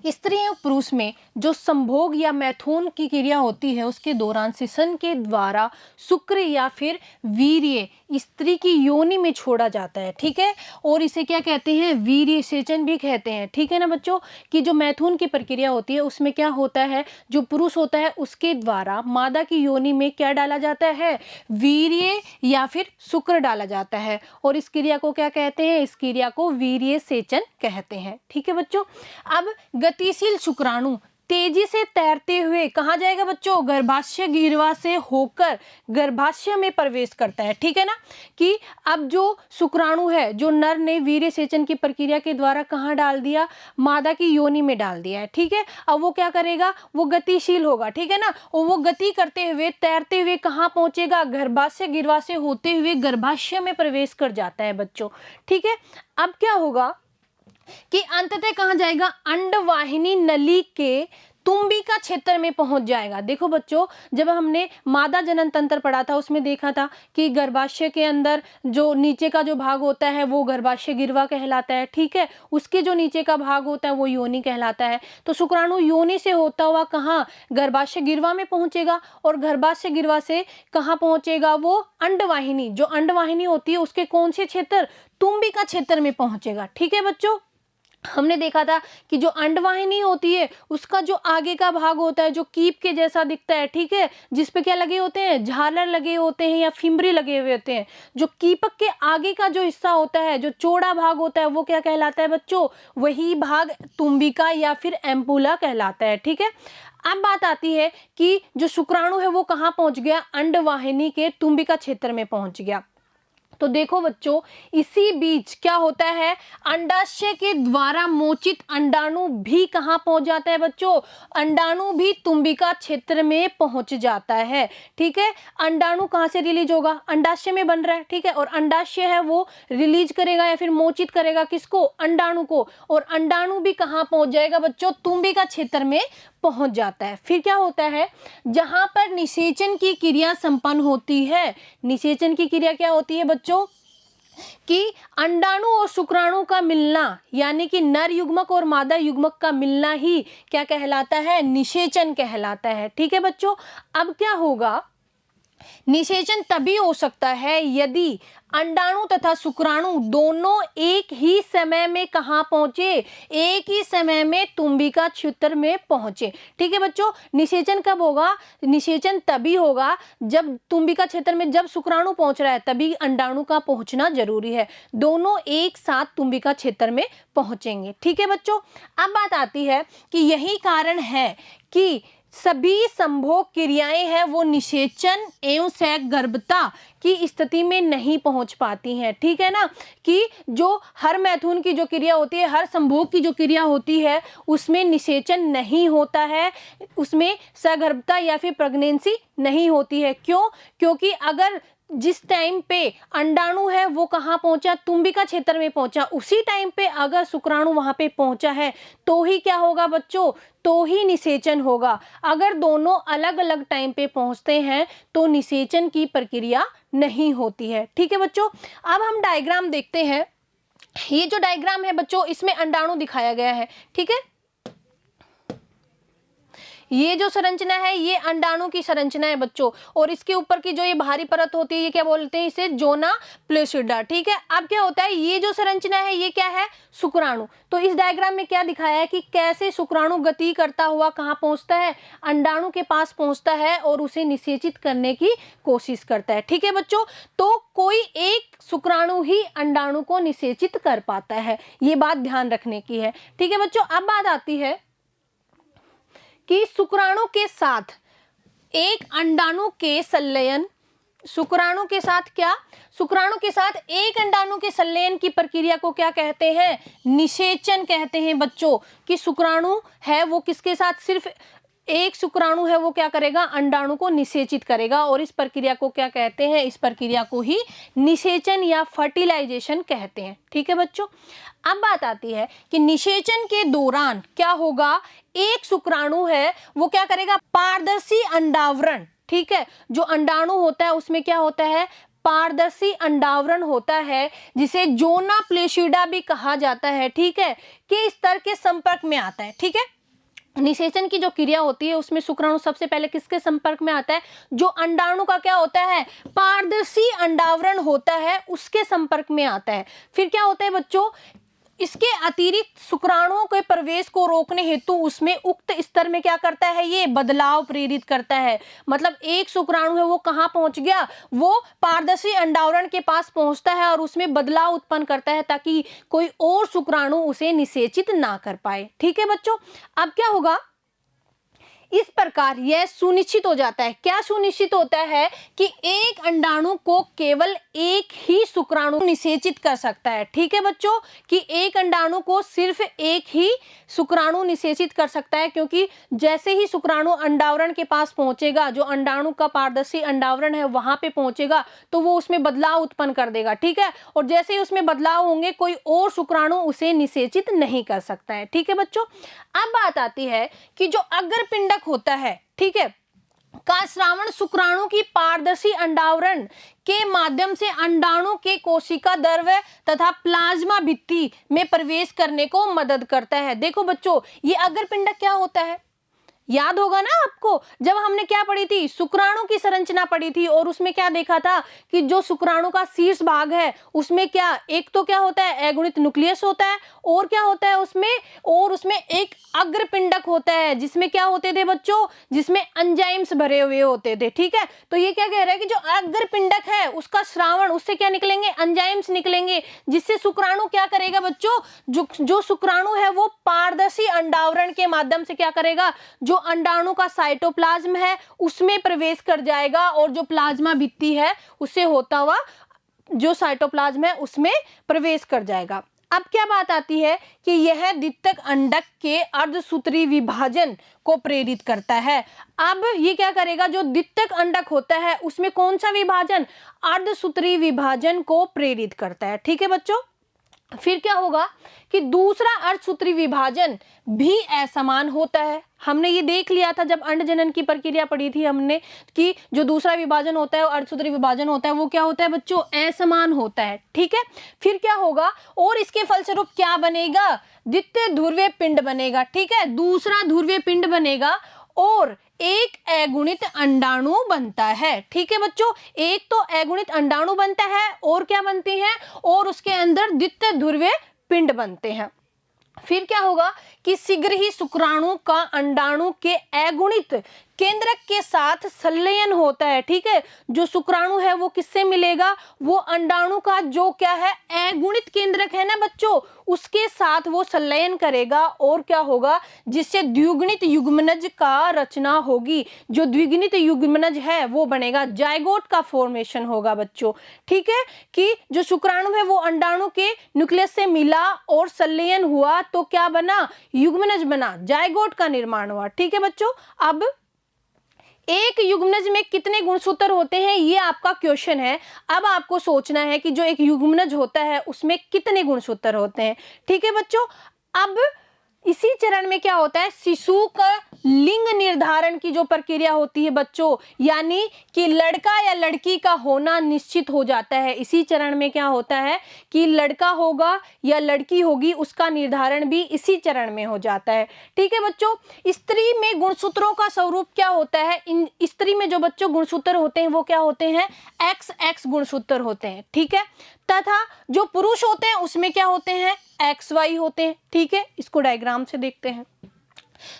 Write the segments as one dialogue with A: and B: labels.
A: स्त्री एवं पुरुष में जो संभोग या मैथुन की क्रिया होती है उसके दौरान सिसन के द्वारा शुक्र या फिर वीर्य स्त्री की योनि में छोड़ा जाता है, ठीक है। और इसे क्या कहते हैं, वीर्य सेचन भी कहते हैं, ठीक है ना बच्चों। कि जो मैथुन की प्रक्रिया होती है उसमें क्या होता है, जो पुरुष होता है उसके द्वारा मादा की योनि में क्या डाला जाता है, वीर्य या फिर शुक्र डाला जाता है। और इस क्रिया को क्या कहते हैं, इस क्रिया को वीर्य सेचन कहते हैं, ठीक है बच्चों। अब गतिशील शुक्राणु तेजी से तैरते हुए कहाँ जाएगा बच्चों, गर्भाशय गिरवा से होकर गर्भाशय में प्रवेश करता है, ठीक है ना। कि अब जो शुक्राणु है, जो नर ने वीर्य सेचन की प्रक्रिया के द्वारा कहाँ डाल दिया, मादा की योनि में डाल दिया है, ठीक है। अब वो क्या करेगा, वो गतिशील होगा, ठीक है ना। और वो गति करते हुए तैरते हुए कहाँ पहुंचेगा, गर्भाशय गिरवा से होते हुए गर्भाशय में प्रवेश कर जाता है बच्चों, ठीक है। अब क्या होगा कि अंततः कहाँ जाएगा, अंडवाहिनी नली के तुम्बिका क्षेत्र में पहुंच जाएगा। देखो बच्चों, जब हमने मादा जनन तंत्र पढ़ा था उसमें देखा था कि गर्भाशय के अंदर जो नीचे का जो भाग होता है वो गर्भाशय गिरवा कहलाता है, ठीक है। उसके जो नीचे का भाग होता है वो योनि कहलाता है। तो शुक्राणु योनि से होता हुआ कहाँ, गर्भाशय गिरवा में पहुंचेगा। और गर्भाशय गिरवा से कहाँ पहुंचेगा, वो अंडवाहिनी, जो अंडवाहिनी होती है उसके कौन से क्षेत्र, तुम्बिका क्षेत्र में पहुंचेगा, ठीक है बच्चों। हमने देखा था कि जो अंडवाहिनी होती है उसका जो आगे का भाग होता है जो कीप के जैसा दिखता है, ठीक है, जिसपे क्या लगे होते हैं, झालर लगे होते हैं या फिम्बरी लगे हुए होते हैं। जो कीपक के आगे का जो हिस्सा होता है, जो चौड़ा भाग होता है, वो क्या कहलाता है बच्चों, वही भाग तुम्बिका या फिर एम्पुला कहलाता है, ठीक है। अब बात आती है कि जो शुक्राणु है वो कहाँ पहुंच गया, अंडवाहिनी के तुम्बिका क्षेत्र में पहुंच गया। तो देखो बच्चों, इसी बीच क्या होता है, अंडाशय के द्वारा मोचित अंडाणु भी कहाँ पहुंच जाता है बच्चों, अंडाणु भी तुम्बिका क्षेत्र में पहुंच जाता है, ठीक है। अंडाणु कहाँ से रिलीज होगा, अंडाशय में बन रहा है, ठीक है। और अंडाशय है वो रिलीज करेगा या फिर मोचित करेगा किसको, अंडाणु को। और अंडाणु भी कहाँ पहुंच जाएगा बच्चों, तुम्बिका क्षेत्र में पहुंच जाता है। फिर क्या होता है, जहां पर निषेचन की क्रिया संपन्न होती है, निषेचन की क्रिया क्या होती है बच्चों, कि अंडाणु और शुक्राणु का मिलना, यानी कि नर युग्मक और मादा युग्मक का मिलना ही क्या कहलाता है, निषेचन कहलाता है, ठीक है बच्चों। अब क्या होगा, निषेचन तभी हो सकता है यदि अंडाणु तथा शुक्राणु दोनों एक ही समय में कहाँ पहुंचे, एक ही समय में तुम्बिका क्षेत्र में पहुंचे, ठीक है बच्चों। निषेचन कब होगा, निषेचन तभी होगा जब तुम्बिका क्षेत्र में जब शुक्राणु पहुंच रहा है तभी अंडाणु का पहुंचना जरूरी है, दोनों एक साथ तुम्बिका क्षेत्र में पहुंचेंगे, ठीक है बच्चों। अब बात आती है कि यही कारण है कि सभी संभोग क्रियाएं हैं वो निषेचन एवं सहगर्भता की स्थिति में नहीं पहुंच पाती हैं, ठीक है ना। कि जो हर मैथुन की जो क्रिया होती है, हर संभोग की जो क्रिया होती है उसमें निषेचन नहीं होता है, उसमें सहगर्भता या फिर प्रेगनेंसी नहीं होती है। क्यों, क्योंकि अगर जिस टाइम पे अंडाणु है वो कहाँ पहुंचा, तुम्बिका क्षेत्र में पहुंचा, उसी टाइम पे अगर शुक्राणु वहां पे पहुंचा है तो ही क्या होगा बच्चों, तो ही निषेचन होगा। अगर दोनों अलग अलग टाइम पे पहुंचते हैं तो निषेचन की प्रक्रिया नहीं होती है, ठीक है बच्चों। अब हम डायग्राम देखते हैं। ये जो डायग्राम है बच्चों, इसमें अंडाणु दिखाया गया है, ठीक है। ये जो संरचना है ये अंडाणु की संरचना है बच्चों, और इसके ऊपर की जो ये बाहरी परत होती है ये क्या बोलते हैं, इसे जोना प्लेसिडा, ठीक है। अब क्या होता है, ये जो संरचना है ये क्या है, शुक्राणु। तो इस डायग्राम में क्या दिखाया है कि कैसे शुक्राणु गति करता हुआ कहाँ पहुंचता है, अंडाणु के पास पहुंचता है और उसे निषेचित करने की कोशिश करता है, ठीक है बच्चों। तो कोई एक शुक्राणु ही अंडाणु को निषेचित कर पाता है, ये बात ध्यान रखने की है, ठीक है बच्चों। अब बात आती है कि शुक्राणु के साथ एक अंडाणु के संलयन, शुक्राणु के साथ क्या, शुक्राणु के साथ एक अंडाणु के संलयन की प्रक्रिया को क्या कहते हैं, निषेचन कहते हैं बच्चों। कि शुक्राणु है वो किसके साथ, सिर्फ एक शुक्राणु है वो क्या करेगा, अंडाणु को निषेचित करेगा, और इस प्रक्रिया को क्या कहते हैं, इस प्रक्रिया को ही निषेचन या फर्टिलाइजेशन कहते हैं, ठीक है बच्चों। अब बात आती है कि निषेचन के दौरान क्या होगा, एक शुक्राणु है वो क्या करेगा, पारदर्शी अंडावरण, ठीक है। जो अंडाणु होता है उसमें क्या होता है, पारदर्शी अंडावरण होता है, जिसे जोना प्लेशिडा भी कहा जाता है, ठीक है, के स्तर के संपर्क में आता है। ठीक है, निषेचन की जो क्रिया होती है उसमें शुक्राणु सबसे पहले किसके संपर्क में आता है? जो अंडाणु का क्या होता है? पारदर्शी अंडावरण होता है, उसके संपर्क में आता है। फिर क्या होता है बच्चों? इसके अतिरिक्त शुक्राणुओं के प्रवेश को रोकने हेतु उसमें उक्त स्तर में क्या करता है? ये बदलाव प्रेरित करता है। मतलब एक शुक्राणु है वो कहाँ पहुंच गया? वो पारदर्शी अंडावरण के पास पहुंचता है और उसमें बदलाव उत्पन्न करता है ताकि कोई और शुक्राणु उसे निषेचित ना कर पाए। ठीक है बच्चों, अब क्या होगा? इस प्रकार यह सुनिश्चित हो जाता है। क्या सुनिश्चित होता है? कि एक अंडाणु को केवल एक ही शुक्राणु निषेचित कर सकता है। ठीक है बच्चों, कि एक अंडाणु को सिर्फ एक ही शुक्राणु निषेचित कर सकता है, क्योंकि जैसे ही शुक्राणु अंडावरण के पास पहुंचेगा, जो अंडाणु का पारदर्शी अंडावरण है वहां पे पहुंचेगा, तो वो उसमें बदलाव उत्पन्न कर देगा। ठीक है, और जैसे ही उसमें बदलाव होंगे कोई और शुक्राणु उसे निषेचित नहीं कर सकता है। ठीक है बच्चों, अब बात आती है कि जो अग्रपिंडक होता है, ठीक है, का श्रावण शुक्राणु की पारदर्शी अंडावरण के माध्यम से अंडाणु के कोशिका द्रव्य तथा प्लाज्मा भित्ति में प्रवेश करने को मदद करता है। देखो बच्चों, ये अग्रपिंडक क्या होता है? याद होगा ना आपको, जब हमने क्या पढ़ी थी? शुक्राणु की संरचना पढ़ी थी, और उसमें क्या देखा था कि जो शुक्राणु का शीर्ष भाग है उसमें क्या, एक तो क्या होता है? अगुणित न्यूक्लियस होता है, और क्या होता है उसमें? और उसमें एक अग्रपिंडक होता है, जिसमें क्या होते थे बच्चों? जिसमें एंजाइम्स भरे हुए होते थे। ठीक है, तो ये क्या कह रहा है कि जो अग्रपिंडक है उसका श्रावण, उससे क्या निकलेंगे? एंजाइम्स निकलेंगे, जिससे शुक्राणु क्या करेगा बच्चों? जो शुक्राणु है वो पारदर्शी अंडावरण के माध्यम से क्या करेगा? जो अंडाणु का साइटोप्लाज्म है उसमें प्रवेश कर जाएगा, और जो प्लाज्मा भित्ति है उससे होता हुआ जो साइटोप्लाज्म है उसमें प्रवेश कर जाएगा। अब क्या बात आती है कि यह द्वितीयक अंडक के अर्धसूत्री विभाजन को प्रेरित करता है। अब ये क्या करेगा? जो द्वितीयक अंडक होता है उसमें कौन सा विभाजन? अर्धसूत्री विभाजन को प्रेरित करता है। ठीक है बच्चों, फिर क्या होगा कि दूसरा अर्धसूत्री विभाजन भी असमान होता है। हमने ये देख लिया था जब अंड जनन की प्रक्रिया पढ़ी थी हमने, कि जो दूसरा विभाजन होता है, अर्धसूत्री विभाजन होता है, वो क्या होता है बच्चों? असमान होता है। ठीक है, फिर क्या होगा? और इसके फलस्वरूप क्या बनेगा? द्वितीय ध्रुवीय पिंड बनेगा। ठीक है, दूसरा ध्रुवीय पिंड बनेगा और एक अगुणित अंडाणु बनता है। ठीक है बच्चों, एक तो अगुणित अंडाणु बनता है, और क्या बनते हैं? और उसके अंदर द्वितीय ध्रुवीय पिंड बनते हैं। फिर क्या होगा कि शीघ्र ही शुक्राणु का अंडाणु के अगुणित केंद्रक के साथ संलयन होता है। ठीक है, जो शुक्राणु है वो किससे मिलेगा? वो अंडाणु का जो क्या है? अगुणित केंद्रक है ना बच्चों, उसके साथ वो संलयन करेगा, और क्या होगा? जिससे द्विगुणित युग्मनज का रचना होगी। जो द्विगुणित युग्मनज है वो बनेगा, जायगोट का फॉर्मेशन होगा बच्चों। ठीक है, कि जो शुक्राणु है वो अंडाणु के न्यूक्लियस से मिला और संलयन हुआ, तो क्या बना? युग्मनज बना, जायगोट का निर्माण हुआ। ठीक है बच्चों, अब एक युग्मनज में कितने गुणसूत्र होते हैं, ये आपका क्वेश्चन है। अब आपको सोचना है कि जो एक युग्मनज होता है उसमें कितने गुणसूत्र होते हैं। ठीक है बच्चों, अब इसी चरण में क्या होता है? शिशु का लिंग निर्धारण की जो प्रक्रिया होती है बच्चों, यानी कि लड़का या लड़की का होना निश्चित हो जाता है। इसी चरण में क्या होता है कि लड़का होगा या लड़की होगी, उसका निर्धारण भी इसी चरण में हो जाता है। ठीक है बच्चों, स्त्री में गुणसूत्रों का स्वरूप क्या होता है? इन स्त्री में जो बच्चों गुणसूत्र होते हैं वो क्या होते हैं? XX गुणसूत्र होते हैं। ठीक है, तथा जो पुरुष होते हैं उसमें क्या होते हैं? XY होते हैं। ठीक है, इसको डायग्राम से देखते हैं।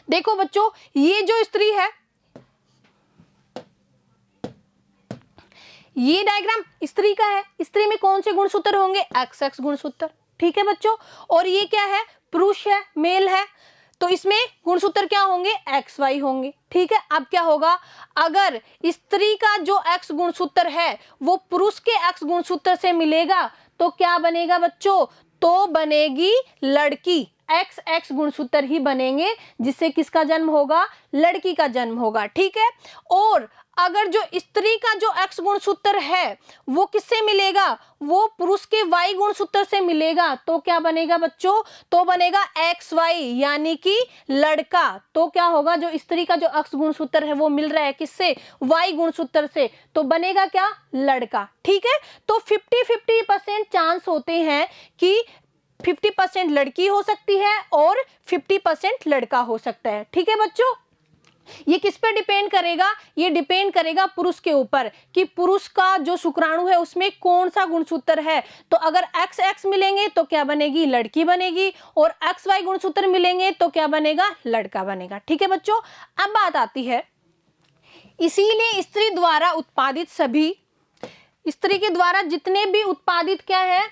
A: देखो बच्चों, ये जो स्त्री है, ये डायग्राम स्त्री का है। स्त्री में कौन से गुणसूत्र होंगे? XX गुणसूत्र। ठीक है बच्चों, और ये क्या है? पुरुष है, मेल है, तो इसमें गुणसूत्र क्या होंगे? XY होंगे। ठीक है, अब क्या होगा? अगर स्त्री का जो X गुणसूत्र है वो पुरुष के X गुणसूत्र से मिलेगा तो क्या बनेगा बच्चों? तो बनेगी लड़की। XX गुणसूत्र ही बनेंगे, जिससे किसका जन्म होगा? लड़की का जन्म होगा। ठीक है, और अगर जो स्त्री का जो X गुणसूत्र है वो किससे मिलेगा, वो पुरुष के Y गुणसूत्र से मिलेगा, तो क्या बनेगा बच्चों, तो बनेगा XY यानी कि लड़का। तो क्या होगा, जो स्त्री का जो X गुणसूत्र है वो मिल रहा है किससे, Y गुणसूत्र से, तो बनेगा क्या, लड़का। ठीक है, तो 50-50% चांस होते हैं कि 50% लड़की हो सकती है और 50% लड़का हो सकता है। ठीक है बच्चों, ये किस पे डिपेंड करेगा, ये डिपेंड करेगा पुरुष के ऊपर कि पुरुष का जो शुक्राणु है उसमें कौन सा गुणसूत्र है। तो अगर XX मिलेंगे तो क्या बनेगी, लड़की बनेगी, और XY गुणसूत्र मिलेंगे तो क्या बनेगा, लड़का बनेगा। ठीक है बच्चों, अब बात आती है, इसीलिए स्त्री द्वारा उत्पादित सभी, स्त्री के द्वारा जितने भी उत्पादित क्या है,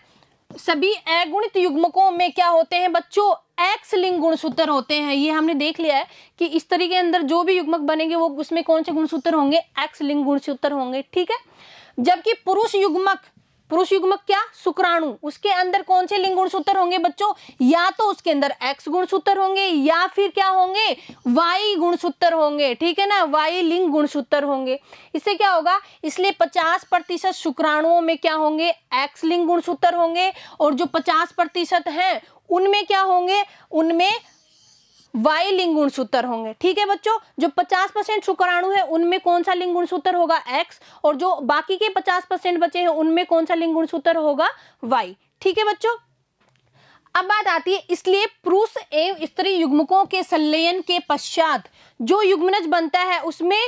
A: सभी अगुणित युग्मकों में क्या होते हैं बच्चों, X लिंग गुणसूत्र होते हैं। ये हमने देख लिया है कि स्त्री के अंदर जो भी युग्मक बनेंगे वो उसमें कौन से गुणसूत्र होंगे, X लिंग गुणसूत्र होंगे। ठीक है, जबकि पुरुष युग्मक क्या, शुक्राणु, उसके अंदर कौन से लिंग गुणसूत्र होंगे बच्चों, या तो उसके अंदर X गुणसूत्र होंगे या फिर क्या होंगे, Y गुणसूत्र होंगे। ठीक है ना, Y लिंग गुणसूत्र होंगे। इससे क्या होगा, इसलिए 50% शुक्राणुओं में क्या होंगे, X लिंग गुणसूत्र होंगे, और जो 50% हैं उनमें क्या होंगे, उनमें Y लिंग गुणसूत्र होंगे। ठीक है बच्चों, जो 50% शुक्राणु है उनमें कौन सा लिंग गुणसूत्र होगा, X, और जो बाकी के 50% बचे हैं उनमें कौन सा लिंग गुणसूत्र होगा, Y। ठीक है बच्चों, अब बात आती है, इसलिए पुरुष एवं स्त्री युग्मकों के संलयन के पश्चात जो युग्मनज बनता है उसमें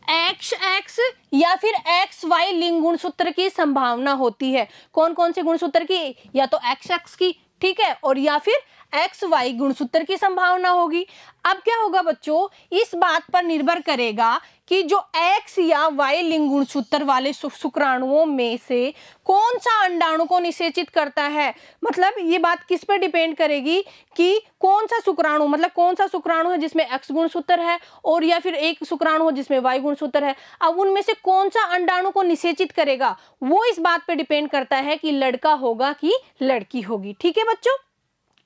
A: XX या फिर XY लिंग गुणसूत्र की संभावना होती है। कौन कौन से गुणसूत्र की, या तो XX की, ठीक है, और या फिर XY गुणसूत्र की संभावना होगी। अब क्या होगा बच्चों, इस बात पर निर्भर करेगा कि जो X या Y लिंग गुणसूत्र वाले शुक्राणुओं में से कौन सा अंडाणु को निषेचित करता है। मतलब ये बात किस पर डिपेंड करेगी कि कौन सा शुक्राणु, मतलब कौन सा शुक्राणु है जिसमें X गुणसूत्र है, और या फिर एक शुक्राणु हो जिसमें Y गुणसूत्र है। अब उनमें से कौन सा अंडाणु को निषेचित करेगा, वो इस बात पर डिपेंड करता है कि लड़का होगा कि लड़की होगी। ठीक है बच्चों,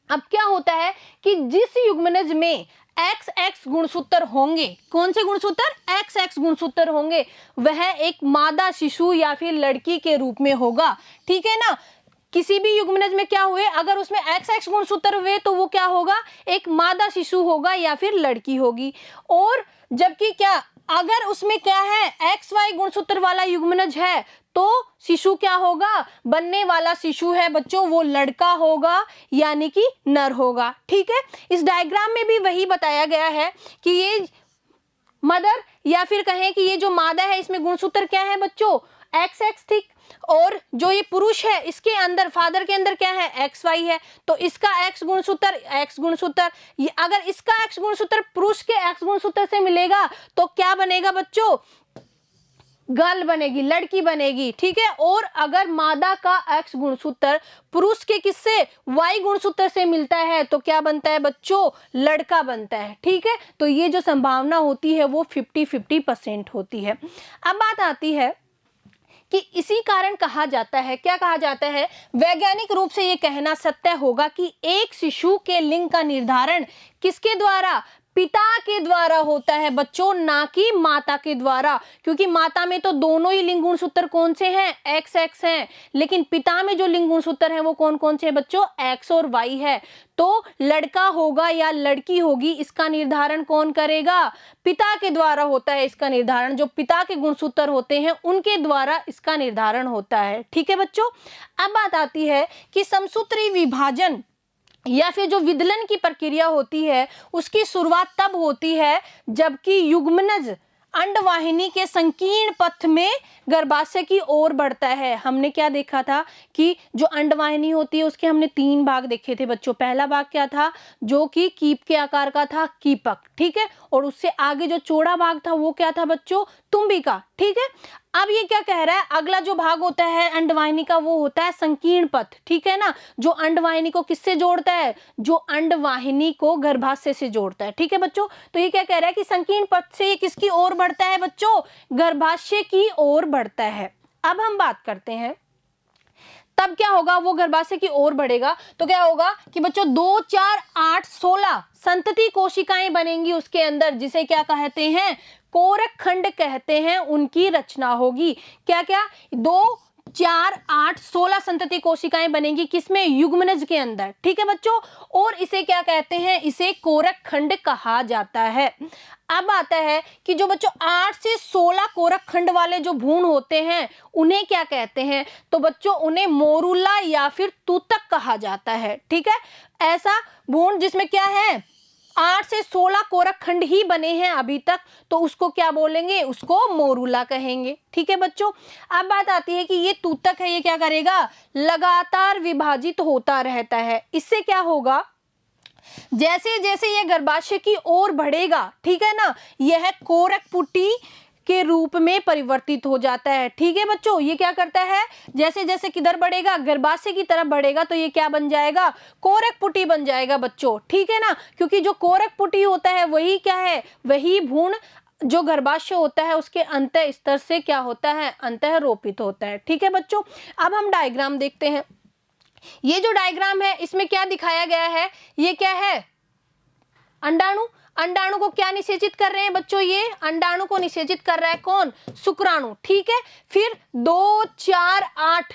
A: अब क्या होता है कि जिस युग्मनज में XX गुणसूत्र होंगे, कौन से गुणसूत्र, XX गुणसूत्र होंगे, वह एक मादा शिशु या फिर लड़की के रूप में होगा। ठीक है ना, किसी भी युग्मनज में क्या हुए, अगर उसमें XX गुणसूत्र हुए तो वो क्या होगा, एक मादा शिशु होगा या फिर लड़की होगी। और जबकि क्या, अगर उसमें क्या है, XY गुणसूत्र वाला युग्मनज है तो शिशु क्या होगा, बनने वाला शिशु है बच्चों वो लड़का होगा यानी कि नर होगा। ठीक है, इस डायग्राम में भी वही बताया गया है कि ये मदर या फिर कहें कि ये जो मादा है इसमें गुणसूत्र क्या है बच्चों, XX। ठीक, और जो ये पुरुष है इसके अंदर, फादर के अंदर क्या है, XY है, तो इसका X गुणसूत्र, ये अगर इसका X गुणसूत्र पुरुष के X गुणसूत्र से मिलेगा तो क्या बनेगा बच्चों, गर्ल बनेगी, लड़की बनेगी। ठीक है, और अगर मादा का X गुणसूत्र पुरुष के किससे, Y गुणसूत्र से मिलता है तो क्या बनता है बच्चों, लड़का बनता है। ठीक है, तो ये जो संभावना होती है वो 50-50% होती है। अब बात आती है कि इसी कारण कहा जाता है, क्या कहा जाता है, वैज्ञानिक रूप से ये कहना सत्य होगा कि एक शिशु के लिंग का निर्धारण किसके द्वारा, पिता के द्वारा होता है बच्चों, ना कि माता के द्वारा। क्योंकि माता में तो दोनों ही लिंग गुणसूत्र कौन से हैं, XX हैं, लेकिन पिता में जो लिंग गुणसूत्र हैं वो कौन कौन से हैं बच्चों, X और Y है। तो लड़का होगा या लड़की होगी इसका निर्धारण कौन करेगा, पिता के द्वारा होता है इसका निर्धारण, जो पिता के गुणसूत्र होते हैं उनके द्वारा इसका निर्धारण होता है। ठीक है बच्चों, अब बात आती है कि समसूत्री विभाजन या फिर जो विदलन की प्रक्रिया होती है उसकी शुरुआत तब होती है जबकि युग्मनज अंडवाहिनी के संकीर्ण पथ में गर्भाशय की ओर बढ़ता है। हमने क्या देखा था कि जो अंडवाहिनी होती है उसके हमने 3 भाग देखे थे बच्चों। पहला भाग क्या था, जो कि कीप के आकार का था, कीपक। ठीक है, और उससे आगे जो चौड़ा भाग था वो क्या था बच्चों, तुम्बिका। ठीक है, अब ये क्या कह रहा है, अगला जो भाग होता है अंडवाहिनी का वो होता है संकीर्ण पथ। ठीक है ना, जो अंडवाहिनी को किससे जोड़ता है, जो अंडवाहिनी को गर्भाशय से जोड़ता है। ठीक है बच्चों, तो ये क्या कह रहा है कि संकीर्ण पथ से ये किसकी ओर बढ़ता है बच्चों, गर्भाशय की ओर बढ़ता है। अब हम बात करते हैं तब क्या होगा, वो गर्भाशय की ओर बढ़ेगा तो क्या होगा कि बच्चों 2 4 8 16 संतति कोशिकाएं बनेंगी उसके अंदर, जिसे क्या कहते हैं, कोरक खंड कहते हैं, उनकी रचना होगी। क्या क्या, 2 4 8 16 संतति कोशिकाएं बनेंगी, किसमें, युग्मनज के अंदर, ठीक है बच्चों। और इसे क्या कहते हैं, इसे कोरक खंड कहा जाता है। अब आता है कि जो बच्चों 8 से 16 कोरक खंड वाले जो भ्रूण होते हैं उन्हें क्या कहते हैं, तो बच्चों उन्हें मोरुला या फिर तूतक कहा जाता है, ठीक है। ऐसा भ्रूण जिसमें क्या है, 8 से 16 कोरक खंड ही बने हैं अभी तक, तो उसको क्या बोलेंगे, उसको मोरुला कहेंगे, ठीक है बच्चों। अब बात आती है कि ये तूतक है, ये क्या करेगा, लगातार विभाजित होता रहता है। इससे क्या होगा, जैसे जैसे ये गर्भाशय की ओर बढ़ेगा, ठीक है ना, यह कोरक पुटी के रूप में परिवर्तित हो जाता है, ठीक है बच्चों। ये क्या करता है, जैसे जैसे किधर बढ़ेगा, गर्भाशय की तरफ बढ़ेगा, तो ये क्या बन जाएगा, कोरक पुटी बन जाएगा बच्चों, ठीक है ना। क्योंकि जो कोरक पुटी होता है वही क्या है, वही भ्रूण जो गर्भाशय होता है उसके अंत स्तर से क्या होता है, अंतः रोपित होता है, ठीक है बच्चों। अब हम डायग्राम देखते हैं। ये जो डायग्राम है इसमें क्या दिखाया गया है, ये क्या है, अंडाणु। अंडाणु को क्या निषेचित कर रहे हैं बच्चों, ये अंडाणु को निषेचित कर रहा है कौन, शुक्राणु, ठीक है। फिर 2 4 8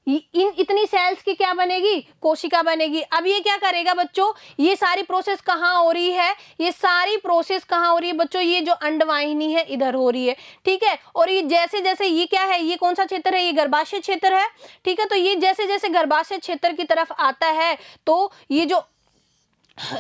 A: इन इतनी सेल्स की क्या बनेगी, कोशिका बनेगी। अब ये क्या करेगा बच्चों, ये सारी प्रोसेस कहाँ हो रही है, ये सारी प्रोसेस कहाँ हो रही है बच्चों, ये जो अंडवाहिनी है इधर हो रही है, ठीक है। और ये जैसे जैसे, ये क्या है, ये कौन सा क्षेत्र है, ये गर्भाशय क्षेत्र है, ठीक है। तो ये जैसे जैसे गर्भाशय क्षेत्र की तरफ आता है तो ये जो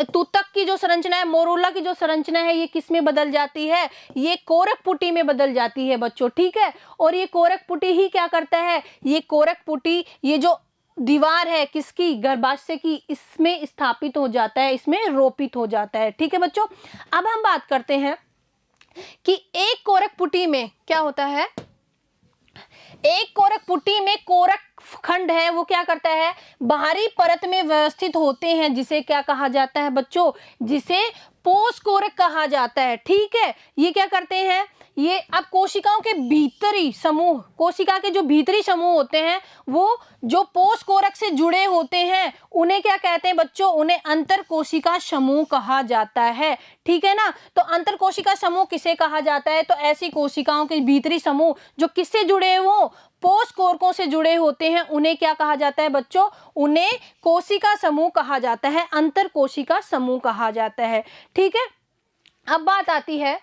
A: तूतक की जो संरचना है, मोरुला की जो संरचना है, ये किस में बदल जाती है, ये कोरक पुटी में बदल जाती है बच्चों, ठीक है। और ये कोरक पुटी ही क्या करता है, ये कोरक पुटी, ये जो दीवार है किसकी, गर्भाशय की, इसमें स्थापित हो जाता है, इसमें रोपित हो जाता है, ठीक है बच्चों। अब हम बात करते हैं कि एक कोरक पुटी में क्या होता है, एक कोरक पुटी में कोरक खंड है वो क्या करता है, बाहरी परत में व्यवस्थित होते हैं, जिसे क्या कहा जाता है बच्चों, जिसे पोष कोरक कहा जाता है, ठीक है। ये क्या करते हैं, ये अब कोशिकाओं के भीतरी समूह, कोशिका के जो भीतरी समूह होते हैं वो जो पोष कोरक से जुड़े होते हैं उन्हें क्या कहते हैं बच्चों, उन्हें अंतर कोशिका समूह कहा जाता है, ठीक है ना। तो अंतर कोशिका समूह किसे कहा जाता है, तो ऐसी कोशिकाओं के भीतरी समूह जो किससे जुड़े हो, पोष कोरकों से जुड़े होते हैं, उन्हें क्या कहा जाता है बच्चों, उन्हें कोशिका समूह कहा जाता है, अंतर कोशिका समूह कहा जाता है, ठीक है। अब बात आती है,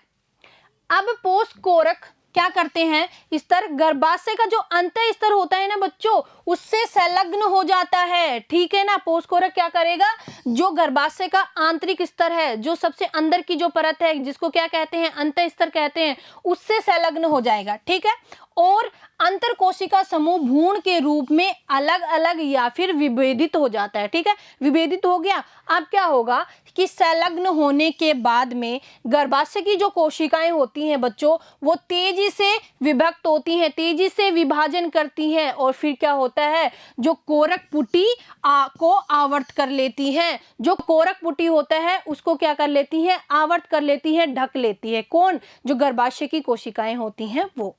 A: अब पोष कोरक क्या करते हैं, स्तर गर्भाशय का जो अंत स्तर होता है ना बच्चों, उससे संलग्न हो जाता है, ठीक है ना। पोष कोरक क्या करेगा, जो गर्भाशय का आंतरिक स्तर है, जो सबसे अंदर की जो परत है, जिसको क्या कहते हैं, अंत स्तर कहते हैं, उससे संलग्न हो जाएगा, ठीक है। और अंतर कोशिका समूह भ्रूण के रूप में अलग अलग या फिर विभेदित हो जाता है, ठीक है। विभेदित हो गया, अब क्या होगा कि संलग्न होने के बाद में गर्भाशय की जो कोशिकाएं होती हैं बच्चों, वो तेजी से विभक्त होती हैं, तेजी से विभाजन करती हैं, और फिर क्या होता है, जो कोरक पुटी को आवर्त कर लेती हैं, जो कोरक पुटी होता है उसको क्या कर लेती हैं, आवर्त कर लेती हैं, ढक लेती है, कौन, जो गर्भाशय की कोशिकाएं होती हैं वो।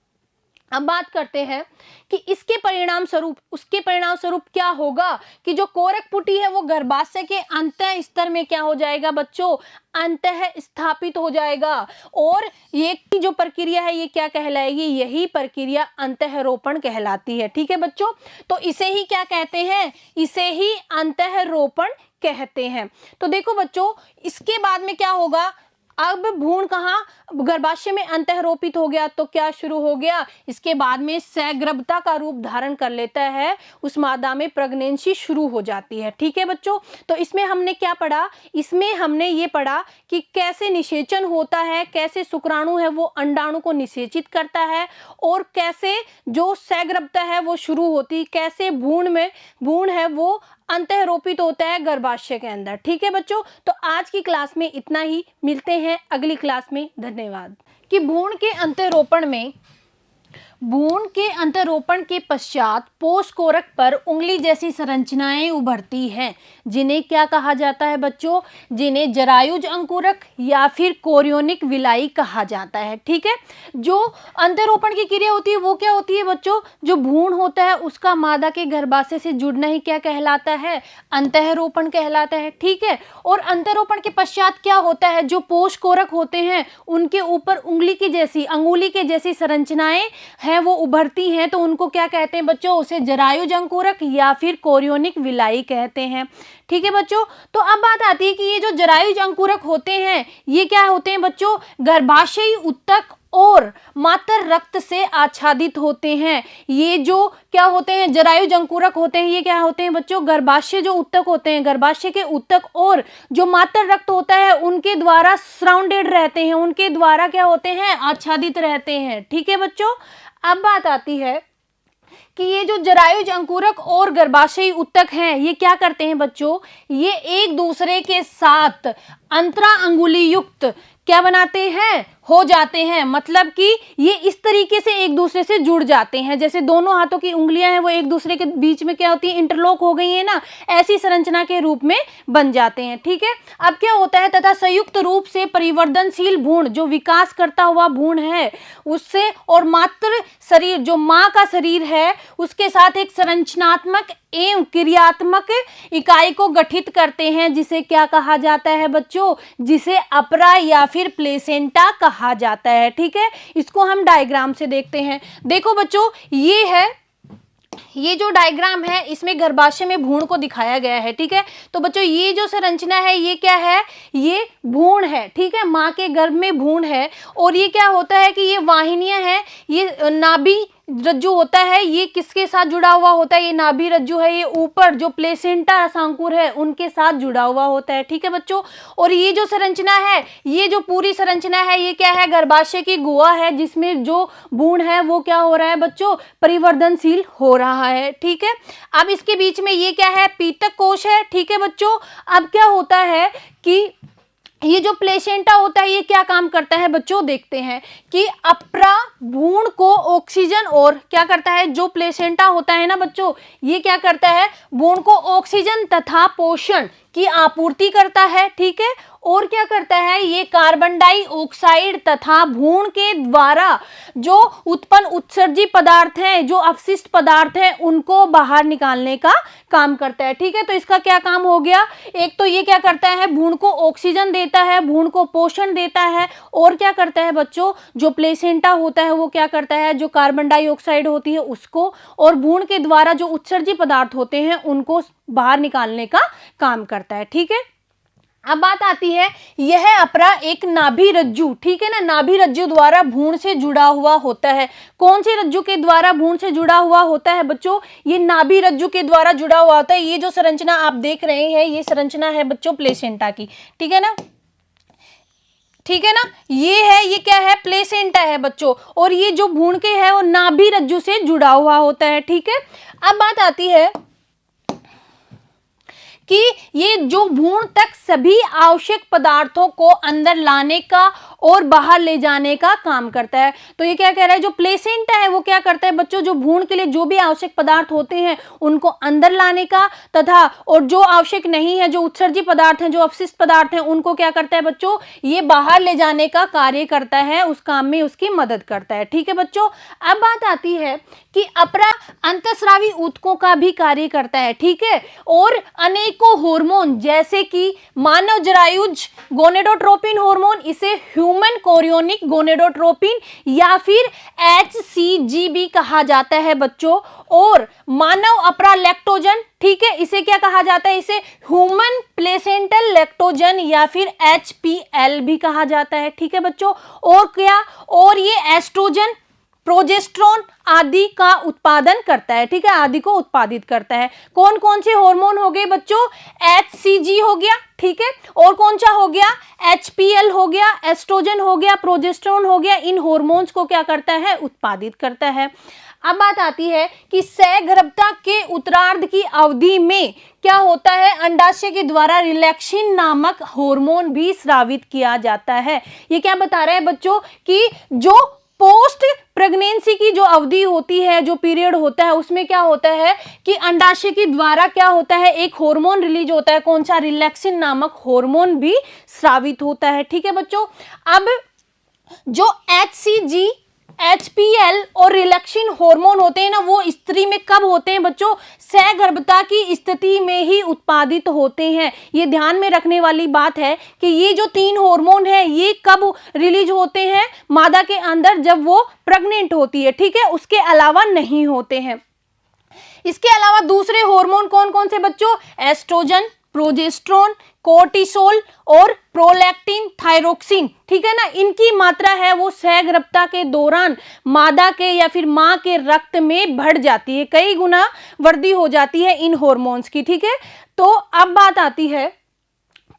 A: अब बात करते हैं कि इसके परिणाम स्वरूप, उसके परिणाम स्वरूप क्या होगा कि जो कोरक पुटी है वो गर्भाशय के अंत स्तर में क्या हो जाएगा बच्चों, अंतः स्थापित हो जाएगा। और ये की जो प्रक्रिया है ये क्या कहलाएगी, यही प्रक्रिया अंतःरोपण कहलाती है, ठीक है बच्चों। तो इसे ही क्या कहते हैं, इसे ही अंतःरोपण कहते हैं। तो देखो बच्चों, इसके बाद में क्या होगा, अब भ्रूण कहाँ, गर्भाशय में अंतःरोपित हो गया तो क्या शुरू हो गया, इसके बाद में सगर्भता का रूप धारण कर लेता है, उस मादा में प्रेगनेंसी शुरू हो जाती है, ठीक है बच्चों। तो इसमें हमने क्या पढ़ा, इसमें हमने ये पढ़ा कि कैसे निषेचन होता है, कैसे शुक्राणु है वो अंडाणु को निषेचित करता है, और कैसे जो सगर्भता है वो शुरू होती, कैसे भ्रूण है वो अंतःरोपित होता है गर्भाशय के अंदर, ठीक है बच्चों। तो आज की क्लास में इतना ही, मिलते हैं अगली क्लास में, धन्यवाद। कि भ्रूण के अंतःरोपण में भ्रूण के अंतरोपण के पश्चात पोषकोरक पर उंगली जैसी संरचनाएं उभरती हैं, जिन्हें क्या कहा जाता है बच्चों? जिन्हें जरायुज अंकुरक या फिर कोरियोनिक विलाई कहा जाता है। ठीक है, जो अंतरोपण की क्रिया होती है वो क्या होती है बच्चों? जो भ्रूण होता है उसका मादा के गर्भाशय से जुड़ना ही क्या कहलाता है? अंतरोपण कहलाता है। ठीक है, और अंतरोपण के पश्चात क्या होता है? जो पोषकोरक होते हैं उनके ऊपर अंगुली के जैसी संरचनाएं हैं वो उभरती हैं, तो उनको क्या कहते हैं बच्चों? उसे जरायुज अंकुरक या फिर कोरियोनिक विलाई कहते हैं। ठीक है बच्चों, तो अब बात आती है कि ये जो जरायुज अंकुरक होते हैं ये क्या होते हैं बच्चों? गर्भाशयी ऊतक और मातर रक्त से आच्छादित होते हैं। ये जो क्या होते हैं? जरायुज अंकुरक होते हैं, ये क्या होते हैं बच्चों? गर्भाशय जो ऊतक होते हैं, गर्भाशय के ऊतक और जो मातर रक्त होता है उनके द्वारा सराउंडेड रहते हैं, उनके द्वारा क्या होते हैं? आच्छादित रहते हैं। ठीक है बच्चों, अब बात आती है कि ये जो जरायुज अंकुरक और गर्भाशयी ऊतक हैं ये क्या करते हैं बच्चों? ये एक दूसरे के साथ अंतरा अंगुली युक्त क्या बनाते हैं? हो जाते हैं। मतलब कि ये इस तरीके से एक दूसरे से जुड़ जाते हैं, जैसे दोनों हाथों की उंगलियां हैं वो एक दूसरे के बीच में क्या होती है? इंटरलॉक हो गई है ना, ऐसी संरचना के रूप में बन जाते हैं। ठीक है, अब क्या होता है? तथा संयुक्त रूप से परिवर्तनशील भ्रूण जो विकास करता हुआ भ्रूण है उससे और मात्र शरीर जो माँ का शरीर है उसके साथ एक संरचनात्मक एवं क्रियात्मक इकाई को गठित करते हैं, जिसे क्या कहा जाता है बच्चों? जिसे अपरा या फिर प्लेसेंटा कहा जाता है। ठीक है, इसको हम डायग्राम से देखते हैं। देखो बच्चों, ये जो डायग्राम है इसमें गर्भाशय में भ्रूण को दिखाया गया है। ठीक है, तो बच्चों ये जो संरचना है ये क्या है? ये भ्रूण है। ठीक है, माँ के गर्भ में भ्रूण है और ये क्या होता है कि ये वाहिनियां हैं, ये नाभि रज्जु होता है, ये किसके साथ जुड़ा हुआ होता है? ये नाभि रज्जु है, ये ऊपर जो प्लेसेंटा रसांकुर है उनके साथ जुड़ा हुआ होता है। ठीक है बच्चों, और ये जो संरचना है, ये जो पूरी संरचना है ये क्या है? गर्भाशय की गुहा है जिसमें जो भ्रूण है वो क्या हो रहा है बच्चों? परिवर्तनशील हो रहा है। ठीक है, अब इसके बीच में ये क्या है? पीतक कोश है। ठीक है बच्चों, अब क्या होता है कि ये जो प्लेसेंटा होता है ये क्या काम करता है बच्चों? देखते हैं कि अपरा भ्रूण को ऑक्सीजन और क्या करता है? जो प्लेसेंटा होता है ना बच्चों ये क्या करता है? भ्रूण को ऑक्सीजन तथा पोषण की आपूर्ति करता है। ठीक है, और क्या करता है? ये कार्बन डाइऑक्साइड तथा भ्रूण के द्वारा जो उत्पन्न उत्सर्जी पदार्थ हैं, जो अपशिष्ट पदार्थ हैं उनको बाहर निकालने का काम करता है। ठीक है, तो इसका क्या काम हो गया? एक तो ये क्या करता है? भ्रूण को ऑक्सीजन देता है, भ्रूण को पोषण देता है, और क्या करता है बच्चों? जो प्लेसेंटा होता है वो क्या करता है? जो कार्बन डाइऑक्साइड होती है उसको और भ्रूण के द्वारा जो उत्सर्जी पदार्थ होते हैं उनको बाहर निकालने का काम करता है। ठीक है, अब बात आती है यह अपरा एक नाभि रज्जु, ठीक है ना, नाभि रज्जु द्वारा भ्रूण से जुड़ा हुआ होता है। कौन से रज्जु के द्वारा भ्रूण से जुड़ा हुआ होता है बच्चों? ये नाभि रज्जु के द्वारा जुड़ा हुआ होता है। ये जो संरचना आप देख रहे हैं ये संरचना है बच्चों प्लेसेंटा की। ठीक है ना, ठीक है ना, ये क्या है? प्लेसेंटा है बच्चों, और ये जो भ्रूण के है वो नाभि रज्जु से जुड़ा हुआ होता है। ठीक है, अब बात आती है कि ये जो भ्रूण तक सभी आवश्यक पदार्थों को अंदर लाने का और बाहर ले जाने का काम करता है। तो ये क्या कह रहा है? जो प्लेसेंटा है वो क्या करता है बच्चों? जो भ्रूण के लिए जो भी आवश्यक पदार्थ होते हैं उनको अंदर लाने का तथा और जो आवश्यक नहीं है, जो उत्सर्जी पदार्थ हैं, जो अपशिष्ट पदार्थ हैं उनको क्या करता है बच्चों? ये बाहर ले जाने का कार्य करता है, उस काम में उसकी मदद करता है। ठीक है बच्चों, अब बात आती है कि अपरा अंतःस्रावी ऊतकों का भी कार्य करता है। ठीक है, और अनेकों हार्मोन जैसे कि मानव जरायुज गोनेडोट्रोपिन हार्मोन, इसे ह्यूमन कोरियोनिक गोनेडोट्रोपिन या फिर HCG भी कहा जाता है बच्चों, और मानव अपरा लैक्टोजन, ठीक है, इसे क्या कहा जाता है? इसे ह्यूमन प्लेसेंटल लैक्टोजन या फिर HPL भी कहा जाता है। ठीक है बच्चों, और क्या? और ये एस्ट्रोजन, प्रोजेस्टेरोन आदि का उत्पादन करता है। ठीक है, आदि को उत्पादित करता है। कौन कौन से हार्मोन हो गए बच्चों? HCG हो गया, ठीक है, और कौन सा हो गया? HPL हो गया, एस्ट्रोजन हो गया, प्रोजेस्टेरोन हो गया। इन हार्मोन्स को क्या करता है? उत्पादित करता है। अब बात आती है कि सहगर्भता के उत्तरार्ध की अवधि में क्या होता है? अंडाशय के द्वारा रिलैक्सिन नामक हार्मोन भी स्रावित किया जाता है। ये क्या बता रहा है बच्चों? कि जो पोस्ट प्रेगनेंसी की जो अवधि होती है, जो पीरियड होता है, उसमें क्या होता है कि अंडाशय के द्वारा क्या होता है, एक हार्मोन रिलीज होता है, कौन सा, रिलैक्सिन नामक हार्मोन भी स्रावित होता है। ठीक है बच्चों, अब जो HCG, HPL और रिलैक्सिन हार्मोन होते हैं ना, वो स्त्री में कब होते हैं बच्चों, सगर्भता की स्थिति में ही उत्पादित होते हैं। ये ध्यान में रखने वाली बात है कि ये जो 3 हार्मोन है ये कब रिलीज होते हैं, मादा के अंदर, जब वो प्रेग्नेंट होती है। ठीक है, उसके अलावा नहीं होते हैं। इसके अलावा दूसरे हार्मोन कौन कौन से बच्चों, एस्ट्रोजन, प्रोजेस्टेरोन, कोर्टिसोल और प्रोलैक्टिन, थायरोक्सिन। ठीक है ना, इनकी मात्रा है वो सगर्भता के दौरान मादा के या फिर मां के रक्त में बढ़ जाती है, कई गुना वृद्धि हो जाती है इन हार्मोन्स की। ठीक है, तो अब बात आती है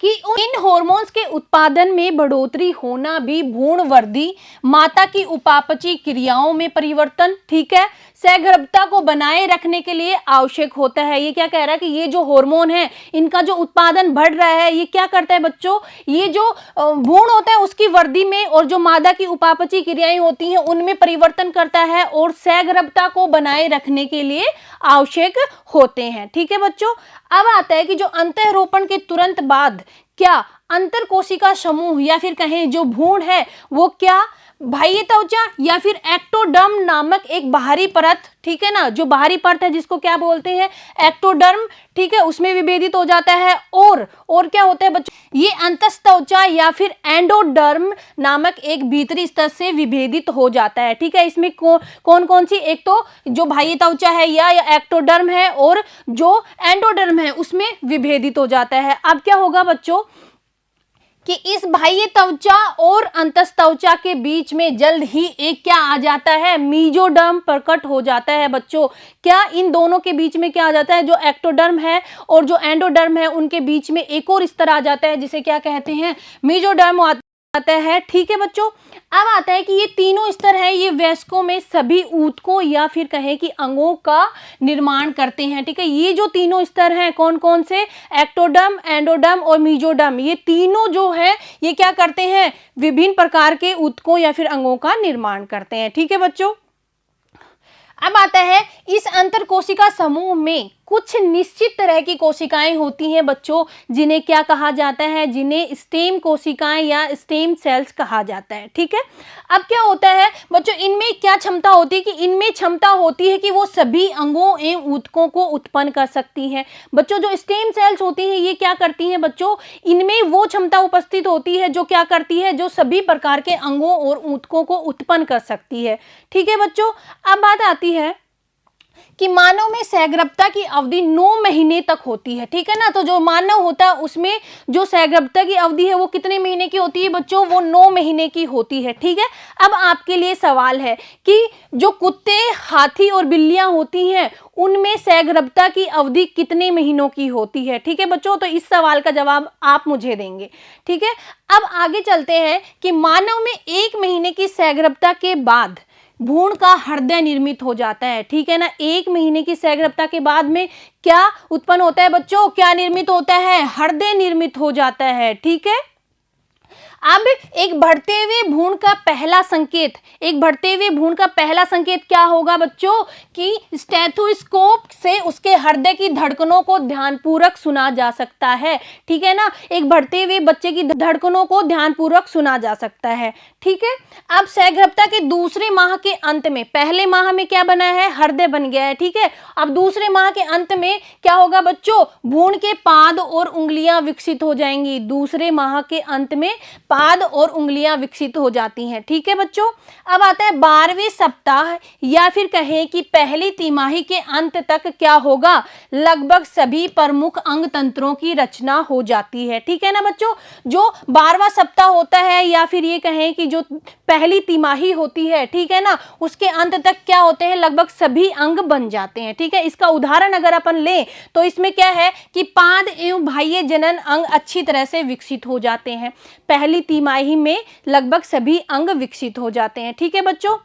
A: कि इन हार्मोन्स के उत्पादन में बढ़ोतरी होना भी भ्रूण वृद्धि, माता की उपापचय क्रियाओं में परिवर्तन, ठीक है, सगर्भता को बनाए रखने के लिए आवश्यक होता है। ये क्या कह रहा है कि ये जो हार्मोन है इनका जो उत्पादन बढ़ रहा है, ये क्या करता है बच्चों, ये जो भ्रूण होता है उसकी वृद्धि में और जो मादा की उपापचय क्रियाएं होती हैं उनमें परिवर्तन करता है और सगर्भता को बनाए रखने के लिए आवश्यक होते हैं। ठीक है बच्चों, अब आता है कि जो अंतःरोपण के तुरंत बाद क्या अंतर कोशिका समूह या फिर कहें जो भ्रूण है वो क्या बाह्य त्वचा या फिर एक्टोडर्म नामक एक बाहरी परत, ठीक है ना, जो बाहरी परत है जिसको क्या बोलते हैं, एक्टोडर्म, ठीक है, उसमें विभेदित हो जाता है। और क्या होता है बच्चों, ये अंतस्त्वचा या फिर एंडोडर्म नामक एक भीतरी स्तर से विभेदित हो जाता है। ठीक है, इसमें कौन कौन सी, एक तो जो बाह्य त्वचा है या एक्टोडर्म है और जो एंडोडर्म है उसमें विभेदित हो जाता है। अब क्या होगा बच्चों कि इस बाह्य त्वचा और अंतस्त्वचा के बीच में जल्द ही एक क्या आ जाता है, मीजोडर्म प्रकट हो जाता है बच्चों। क्या इन दोनों के बीच में क्या आ जाता है, जो एक्टोडर्म है और जो एंडोडर्म है उनके बीच में एक और स्तर आ जाता है जिसे क्या कहते हैं, मीजोडर्म आता है। ठीक है बच्चों, अब आता है कि ये तीनों स्तर हैं, ये वयस्कों में सभी ऊतकों या फिर कहें कि अंगों का निर्माण करते हैं। ठीक है, ये जो तीनों स्तर हैं कौन कौन से, एक्टोडर्म, एंडोडर्म और मीजोडर्म, ये तीनों जो है ये क्या करते हैं, विभिन्न प्रकार के ऊतकों या फिर अंगों का निर्माण करते हैं। ठीक है बच्चों, अब आता है इस अंतर कोशिका समूह में कुछ निश्चित तरह की कोशिकाएं होती हैं बच्चों, जिन्हें क्या कहा जाता है, जिन्हें स्टेम कोशिकाएं या स्टेम सेल्स कहा जाता है। ठीक है, अब क्या होता है बच्चों, इनमें क्या क्षमता होती है कि इनमें क्षमता होती है कि वो सभी अंगों एवं ऊतकों को उत्पन्न कर सकती हैं। बच्चों जो स्टेम सेल्स होती हैं ये क्या करती हैं बच्चों, इनमें वो क्षमता उपस्थित होती है जो क्या करती है, जो सभी प्रकार के अंगों और ऊतकों को उत्पन्न कर सकती है। ठीक है बच्चों, अब बात आती है कि मानव में सगर्भता की अवधि 9 महीने तक होती है। ठीक है ना, तो जो मानव होता है उसमें जो सगर्भता की अवधि है वो कितने महीने की होती है बच्चों, वो 9 महीने की होती है। ठीक है, अब आपके लिए सवाल है कि जो कुत्ते, हाथी और बिल्लियां होती हैं उनमें सगर्भता की अवधि कितने महीनों की होती है। ठीक है बच्चों, तो इस सवाल का जवाब आप मुझे देंगे। ठीक है, अब आगे चलते हैं कि मानव में 1 महीने की सगर्भता के बाद भ्रूण का हृदय निर्मित हो जाता है। ठीक है ना, 1 महीने की सगर्भता के बाद में क्या उत्पन्न होता है बच्चों, क्या निर्मित होता है, हृदय निर्मित हो जाता है। ठीक है, अब एक बढ़ते हुए भ्रूण का पहला संकेत, एक बढ़ते हुए भ्रूण का पहला संकेत क्या होगा बच्चों कि स्टेथोस्कोप से उसके हृदय की धड़कनों को ध्यानपूर्वक सुना जा सकता है। ठीक है ना, एक बढ़ते हुए बच्चे की धड़कनों को ध्यानपूर्वक सुना जा सकता है। ठीक है, अब सगर्भता के दूसरे माह के अंत में, पहले माह में क्या बना है, हृदय बन गया है। ठीक है, अब दूसरे माह के अंत में क्या होगा बच्चों, भ्रूण के पाद और उंगलियां विकसित हो जाएंगी। दूसरे माह के अंत में पाद और उंगलियां विकसित हो जाती हैं। ठीक है बच्चों, अब आता है 12वें सप्ताह या फिर कहें कि पहली तिमाही के अंत तक क्या होगा, लगभग सभी प्रमुख अंग तंत्रों की रचना हो जाती है। ठीक है ना बच्चों, जो 12वां सप्ताह होता है या फिर ये कहें कि जो पहली तिमाही होती है, ठीक है ना, उसके अंत तक क्या होते हैं, लगभग सभी अंग बन जाते हैं। ठीक है, इसका उदाहरण अगर अपन लें तो इसमें क्या है कि पाद एवं बाह्य जनन अंग अच्छी तरह से विकसित हो जाते हैं। पहली तिमाही में लगभग सभी अंग विकसित हो जाते हैं। ठीक है बच्चों,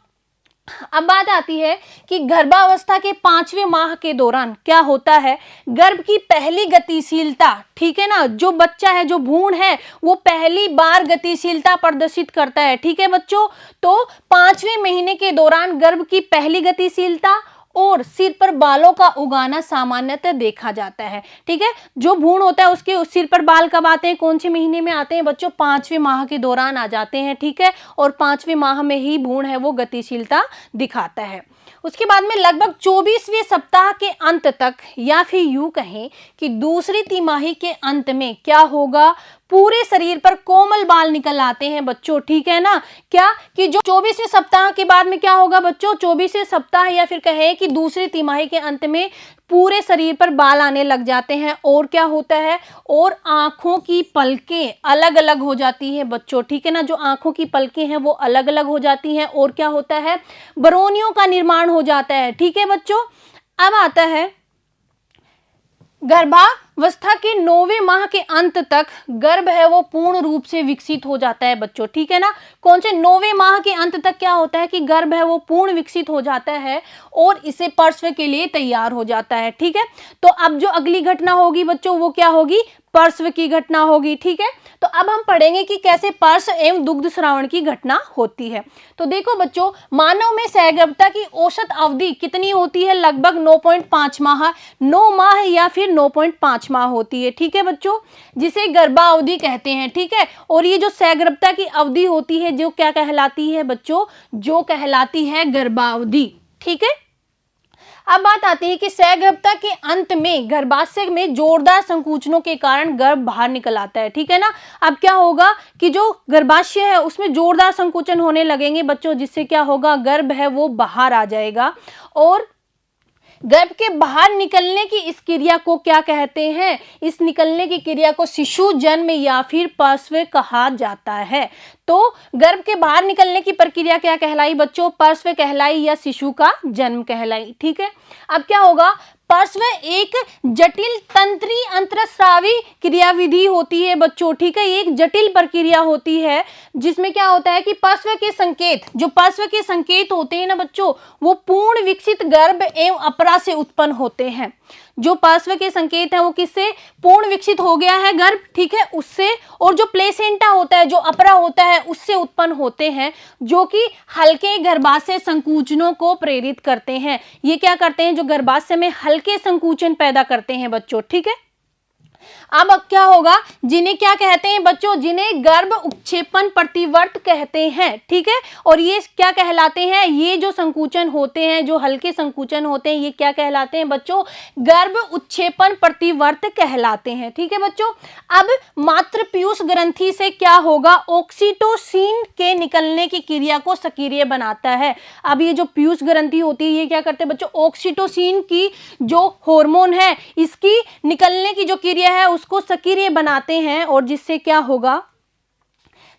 A: अब बात आती है कि गर्भावस्था के 5वें माह के दौरान क्या होता है, गर्भ की पहली गतिशीलता, ठीक है ना, जो बच्चा है, जो भ्रूण है, वो पहली बार गतिशीलता प्रदर्शित करता है, ठीक है बच्चों। तो 5वें महीने के दौरान गर्भ की पहली गतिशीलता और सिर पर बालों का उगाना सामान्यतः देखा जाता है, ठीक है। जो भ्रूण होता है उसके उस सिर पर बाल कब आते हैं, कौन से महीने में आते हैं बच्चों, 5वें माह के दौरान आ जाते हैं, ठीक है। और 5वें माह में ही भ्रूण है वो गतिशीलता दिखाता है। उसके बाद में लगभग 24वें सप्ताह के अंत तक, या फिर यूं कहें कि दूसरी तिमाही के अंत में क्या होगा, पूरे शरीर पर कोमल बाल निकल आते हैं बच्चों, ठीक है ना। क्या कि जो 24वें सप्ताह के बाद में क्या होगा बच्चों, 24वें सप्ताह या फिर कहें कि दूसरी तिमाही के अंत में पूरे शरीर पर बाल आने लग जाते हैं। और क्या होता है, और आंखों की पलकें अलग अलग हो जाती हैं बच्चों, ठीक है ना। जो आंखों की पलकें हैं वो अलग अलग हो जाती हैं। और क्या होता है, बरौनियों का निर्माण हो जाता है, ठीक है बच्चों। अब आता है गर्भावस्था के 9वें माह के अंत तक गर्भ है वो पूर्ण रूप से विकसित हो जाता है बच्चों, ठीक है ना। कौन से 9वें माह के अंत तक क्या होता है कि गर्भ है वो पूर्ण विकसित हो जाता है और इसे प्रसव के लिए तैयार हो जाता है, ठीक है। तो अब जो अगली घटना होगी बच्चों वो क्या होगी, प्रसव की घटना होगी, ठीक है। तो अब हम पढ़ेंगे कि कैसे प्रसव एवं दुग्ध स्रावण की घटना होती है। तो देखो बच्चों, मानव में सहगर्भता की औसत अवधि कितनी होती है, लगभग 9.5 माह, 9 माह या फिर 9.5 माह होती है, ठीक है बच्चों, जिसे गर्भावधि कहते हैं, ठीक है। और ये जो सहगर्भता की अवधि होती है जो क्या कहलाती है बच्चों, जो कहलाती है गर्भावधि, ठीक है। अब बात आती है कि सहगर्भता के अंत में गर्भाशय में जोरदार संकुचनों के कारण गर्भ बाहर निकल आता है, ठीक है ना। अब क्या होगा कि जो गर्भाशय है उसमें जोरदार संकुचन होने लगेंगे बच्चों, जिससे क्या होगा, गर्भ है वो बाहर आ जाएगा। और गर्भ के बाहर निकलने की इस क्रिया को क्या कहते हैं, इस निकलने की क्रिया को शिशु जन्म या फिर प्रसव कहा जाता है। तो गर्भ के बाहर निकलने की प्रक्रिया क्या कहलाई बच्चों, प्रसव कहलाई या शिशु का जन्म कहलाई, ठीक है। अब क्या होगा, प्रसव एक जटिल तंत्री अंतरस्रावी क्रियाविधि होती है बच्चों, ठीक है। एक जटिल प्रक्रिया होती है जिसमें क्या होता है कि प्रसव के संकेत, जो प्रसव के संकेत होते हैं ना बच्चों, वो पूर्ण विकसित गर्भ एवं अपरा से उत्पन्न होते हैं। जो प्रसव के संकेत है वो किससे, पूर्ण विकसित हो गया है गर्भ, ठीक है, उससे। और जो प्लेसेंटा होता है, जो अपरा होता है, उससे उत्पन्न होते हैं, जो कि हल्के गर्भाशय संकुचनों को प्रेरित करते हैं। ये क्या करते हैं, जो गर्भाशय में हल्के संकुचन पैदा करते हैं बच्चों, ठीक है। अब क्या होगा, जिन्हें क्या कहते हैं बच्चों, जिन्हें गर्भ उत्क्षेपण प्रतिवर्त कहते हैं, ठीक है। और ये क्या कहलाते हैं, ये जो संकुचन होते हैं, जो हल्के संकुचन होते हैं, ये क्या कहलाते हैं बच्चों, गर्भ उत्क्षेपण प्रतिवर्त कहलाते हैं, ठीक है बच्चों। अब मातृ पीयूष ग्रंथि से क्या होगा, ऑक्सीटोसिन के निकलने की क्रिया को सक्रिय बनाता है। अब ये जो पीयूष ग्रंथि होती है ये क्या करते हैं बच्चों, ऑक्सीटोसिन की जो हार्मोन है इसकी निकलने की जो क्रिया है उसको सक्रिय बनाते हैं। और जिससे क्या होगा,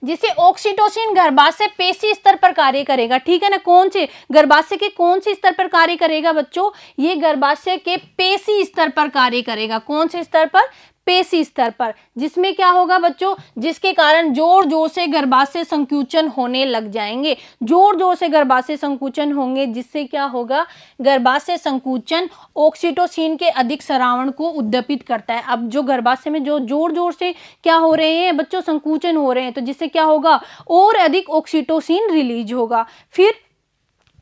A: जिससे ऑक्सीटोसिन गर्भाशय पेशी स्तर पर कार्य करेगा, ठीक है ना। कौन से गर्भाशय के कौन से स्तर पर कार्य करेगा बच्चों, ये गर्भाशय के पेशी स्तर पर कार्य करेगा। कौन से स्तर पर, पेशी स्तर पर, जिसमें क्या होगा बच्चों, जिसके कारण जोर जोर से गर्भाशय संकुचन होने लग जाएंगे, जोर जोर से गर्भाशय संकुचन होंगे, जिससे क्या होगा, गर्भाशय संकुचन ऑक्सीटोसिन के अधिक स्रावण को उद्दीपित करता है। अब जो गर्भाशय में जो जोर जोर से क्या हो रहे हैं बच्चों, संकुचन हो रहे हैं, तो जिससे क्या होगा, और अधिक ऑक्सीटोसिन रिलीज होगा। फिर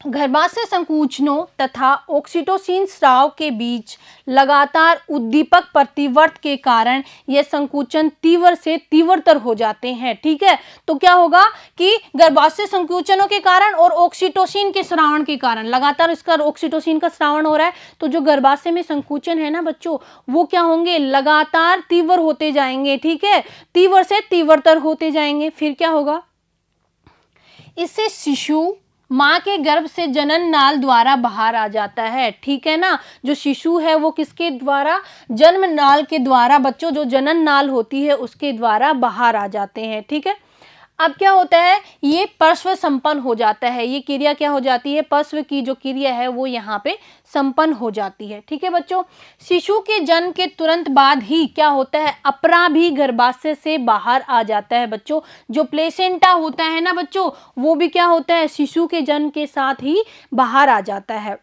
A: गर्भाशय संकुचनों तथा ऑक्सीटोसिन स्राव के बीच लगातार उद्दीपक प्रतिवर्त के कारण यह संकुचन तीव्र से तीव्रतर हो जाते हैं, ठीक है। तो क्या होगा कि गर्भाशय संकुचनों के कारण और ऑक्सीटोसिन के स्रावण के कारण लगातार इसका ऑक्सीटोसिन का स्रावण हो रहा है, तो जो गर्भाशय में संकुचन है ना बच्चों, वो क्या होंगे, लगातार तीव्र होते जाएंगे, ठीक है, तीव्र से तीव्रतर होते जाएंगे। फिर क्या होगा, इससे शिशु माँ के गर्भ से जनन नाल द्वारा बाहर आ जाता है, ठीक है ना। जो शिशु है वो किसके द्वारा, जन्म नाल के द्वारा बच्चों, जो जनन नाल होती है उसके द्वारा बाहर आ जाते हैं, ठीक है। अब क्या होता है, ये पर्श्व संपन्न हो जाता है, ये क्रिया क्या हो जाती है, पर्श्व की जो क्रिया है वो यहाँ पे संपन्न हो जाती है। ठीक है बच्चों, शिशु के जन्म के तुरंत बाद ही क्या होता है, अपरा भी गर्भाशय से बाहर आ जाता है बच्चों। जो प्लेसेंटा होता है ना बच्चों, वो भी क्या होता है, शिशु के जन्म के साथ ही बाहर आ जाता है।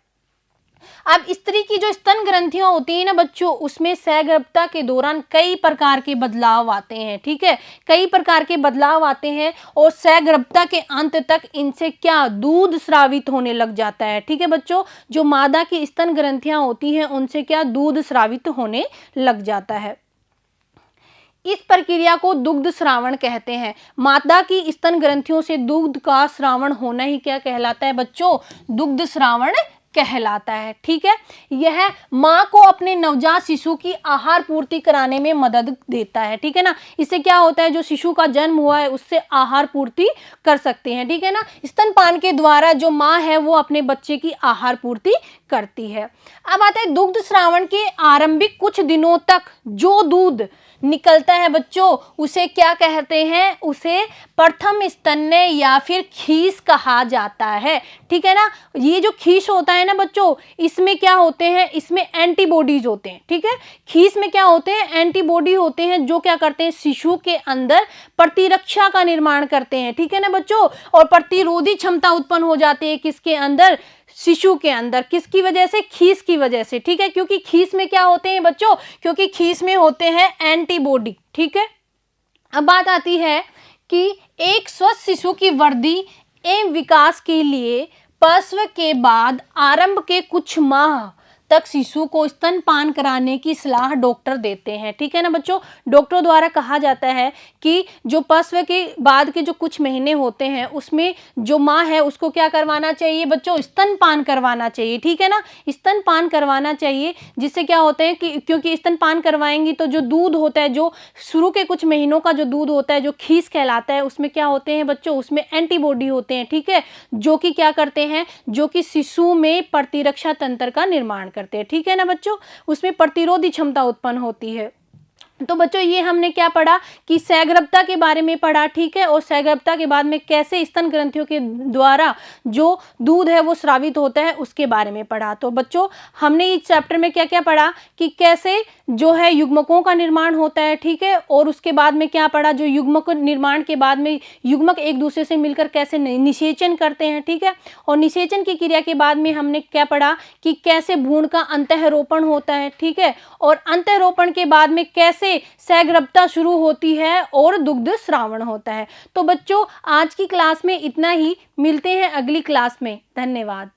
A: अब स्त्री की जो स्तन ग्रंथियां होती है ना बच्चों, उसमें सहगर्भता के दौरान कई प्रकार के बदलाव आते हैं। ठीक है, कई प्रकार के बदलाव आते हैं और सहगर्भता के अंत तक इनसे क्या, दूध स्रावित होने लग जाता है। ठीक है बच्चों, जो मादा की स्तन ग्रंथियां होती हैं उनसे क्या, दूध स्रावित होने लग जाता है। इस प्रक्रिया को दुग्ध स्रावण कहते हैं। मादा की स्तन ग्रंथियों से दूध का स्रावण होना ही क्या कहलाता है बच्चों, दुग्ध स्रावण कहलाता है। ठीक है, यह माँ को अपने नवजात शिशु की आहार पूर्ति कराने में मदद देता है। ठीक है ना, इससे क्या होता है, जो शिशु का जन्म हुआ है उससे आहार पूर्ति कर सकते हैं। ठीक है ना, स्तनपान के द्वारा जो माँ है वो अपने बच्चे की आहार पूर्ति करती है। अब आता है दुग्ध स्रावण के आरंभिक कुछ दिनों तक जो दूध निकलता है बच्चों, उसे क्या कहते हैं, उसे प्रथम स्तन्य या फिर खीस कहा जाता है। ठीक है ना, ये जो खीस होता है ना बच्चों, इसमें क्या होते हैं, इसमें एंटीबॉडीज होते हैं। ठीक है, खीस में क्या होते हैं, एंटीबॉडी होते हैं जो क्या करते हैं, शिशु के अंदर प्रतिरक्षा का निर्माण करते हैं। ठीक है ना बच्चों, और प्रतिरोधी क्षमता उत्पन्न हो जाती है किसके अंदर, शिशु के अंदर। किसकी वजह से, खीस की वजह से। ठीक है, क्योंकि खीस में क्या होते हैं बच्चों, क्योंकि खीस में होते हैं एंटीबॉडी। ठीक है, अब बात आती है कि एक स्वस्थ शिशु की वृद्धि एवं विकास के लिए प्रसव के बाद आरंभ के कुछ माह तक शिशु को स्तनपान कराने की सलाह डॉक्टर देते हैं। ठीक है ना बच्चों, डॉक्टरों द्वारा कहा जाता है कि जो प्रसव के बाद के जो कुछ महीने होते हैं उसमें जो माँ है उसको क्या करवाना चाहिए बच्चों, स्तनपान करवाना चाहिए। ठीक है ना, स्तनपान करवाना चाहिए, जिससे क्या होता है कि क्योंकि स्तनपान करवाएंगी तो जो दूध होता है, जो शुरू के कुछ महीनों का जो दूध होता है, जो खीस कहलाता है, उसमें क्या होते हैं बच्चों, उसमें एंटीबॉडी होते हैं। ठीक है, जो कि क्या करते हैं, जो कि शिशु में प्रतिरक्षा तंत्र का निर्माण करते हैं। ठीक है ना बच्चों, उसमें प्रतिरोधी क्षमता उत्पन्न होती है। तो बच्चों ये हमने क्या पढ़ा कि सहगर्भता के बारे में पढ़ा। ठीक है, और सहगर्भता के बाद में कैसे स्तन ग्रंथियों के द्वारा जो दूध है वो स्रावित होता है उसके बारे में पढ़ा। तो बच्चों हमने इस चैप्टर में क्या क्या पढ़ा कि कैसे जो है युग्मकों का निर्माण होता है। ठीक है, और उसके बाद में क्या पढ़ा, जो युग्मक निर्माण के बाद में युग्मक एक दूसरे से मिलकर कैसे निषेचन करते हैं। ठीक है, और निषेचन की क्रिया के बाद में हमने क्या पढ़ा कि कैसे भ्रूण का अंतःरोपण होता है। ठीक है, और अंतःरोपण के बाद में कैसे सहगर्भता शुरू होती है और दुग्ध स्रावण होता है। तो बच्चों आज की क्लास में इतना ही, मिलते हैं अगली क्लास में। धन्यवाद।